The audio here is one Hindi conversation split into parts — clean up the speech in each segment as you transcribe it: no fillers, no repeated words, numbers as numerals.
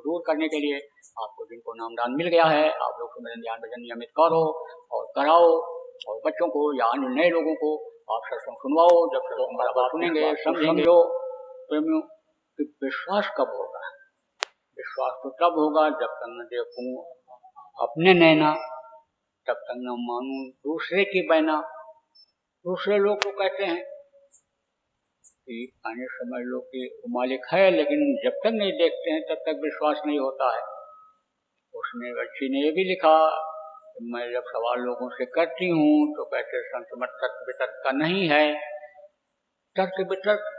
दूर करने के लिए आपको जिनको नामदान मिल गया है, आप लोग सुमिरन ध्यान भजन नियमित करो और कराओ, और बच्चों को या अन्य नए लोगों को आप सत्संग सुनवाओ। जब सत्संग बराबर सुनेंगे समझेंगे प्रेमियों कि विश्वास कब होगा? विश्वास तो तब होगा जब तक न देखूं अपने नैना, तब तक न मानूं दूसरे की बहना। दूसरे लोग तो कहते हैं कि आने समझ लो कि वो मालिक है, लेकिन जब तक नहीं देखते हैं तब तक विश्वास नहीं होता है। उसने बच्ची ने ये भी लिखा कि मैं जब सवाल लोगों से करती हूँ तो कहते संत मत तर्क वितर्क का नहीं है। तर्क वितर्क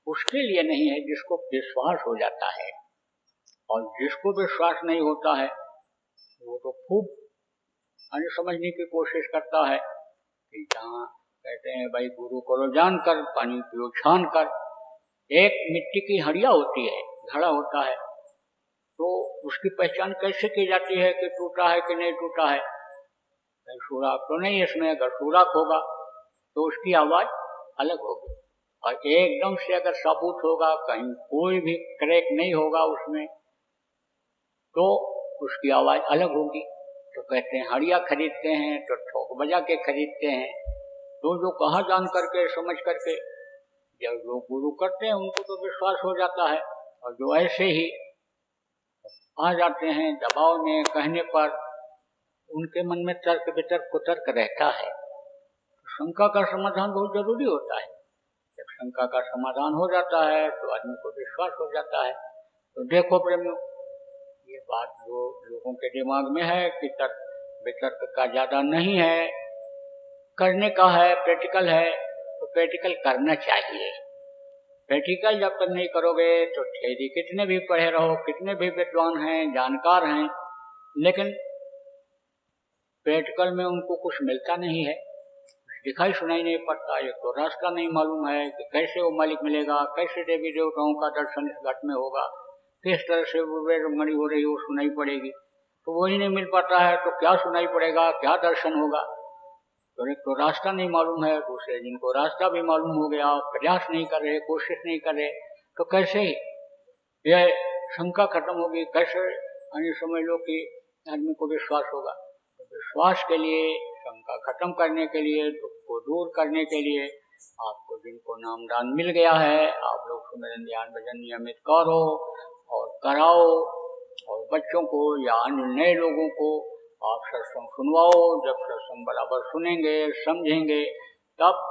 उसके लिए नहीं है जिसको विश्वास हो जाता है, और जिसको विश्वास नहीं होता है वो तो खूब समझने की कोशिश करता है कि जहाँ कहते हैं भाई गुरु करो जान कर, पानी पियो छान कर। एक मिट्टी की हड़िया होती है, घड़ा होता है, तो उसकी पहचान कैसे की जाती है कि टूटा है कि नहीं टूटा है? सुराख तो नहीं इसमें, अगर सुराख होगा तो उसकी आवाज अलग होगी, और एकदम से अगर साबुत होगा, कहीं कोई भी क्रैक नहीं होगा उसमें, तो उसकी आवाज अलग होगी। तो कहते हैं हड़िया खरीदते हैं तो ठोक बजा के खरीदते हैं। तो जो कहा जान करके समझ करके जब लोग गुरु करते हैं उनको तो विश्वास हो जाता है, और जो ऐसे ही आ जाते हैं दबाव में कहने पर, उनके मन में तर्क वितर्क कुतर्क रहता है। तो शंका का समाधान बहुत जरूरी होता है। जब शंका का समाधान हो जाता है तो आदमी को विश्वास हो जाता है। तो देखो प्रेमियों, ये बात जो लोगों के दिमाग में है कि तर्क वितर्क का ज्यादा नहीं है, करने का है, प्रैक्टिकल है, तो प्रैक्टिकल करना चाहिए। प्रैक्टिकल जब तक नहीं करोगे तो थ्योरी कितने भी पढ़े रहो, कितने भी विद्वान हैं, जानकार हैं, लेकिन प्रैक्टिकल में उनको कुछ मिलता नहीं है, दिखाई सुनाई नहीं पड़ता। एक तो रास्ता नहीं मालूम है कि कैसे वो मालिक मिलेगा, कैसे देवी देवताओं का दर्शन इस घाट में होगा, किस तरह से वेदमणि हो रही वो सुनाई पड़ेगी। तो वही नहीं मिल पाता है तो क्या सुनाई पड़ेगा, क्या दर्शन होगा? तो एक तो रास्ता नहीं मालूम है, दूसरे जिनको रास्ता भी मालूम हो गया, प्रयास नहीं कर रहे, कोशिश नहीं कर रहे, तो कैसे ही यह शंका खत्म होगी, कैसे समझ लो कि आदमी को विश्वास होगा? तो विश्वास के लिए, शंका खत्म करने के लिए, दुख को दूर करने के लिए आपको जिनको नामदान मिल गया है, आप लोग सुमिरन ध्यान भजन नियमित करो और कराओ, और बच्चों को या अन्य नए लोगों को आप सत्संग सुनवाओ। जब सत्संग बराबर सुनेंगे समझेंगे तब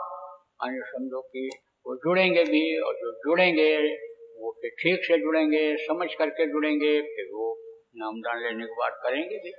समझो कि वो जुड़ेंगे भी, और जो जुड़ेंगे वो फिर ठीक से जुड़ेंगे, समझ करके जुड़ेंगे, फिर वो नामदान लेने के बाद करेंगे भी।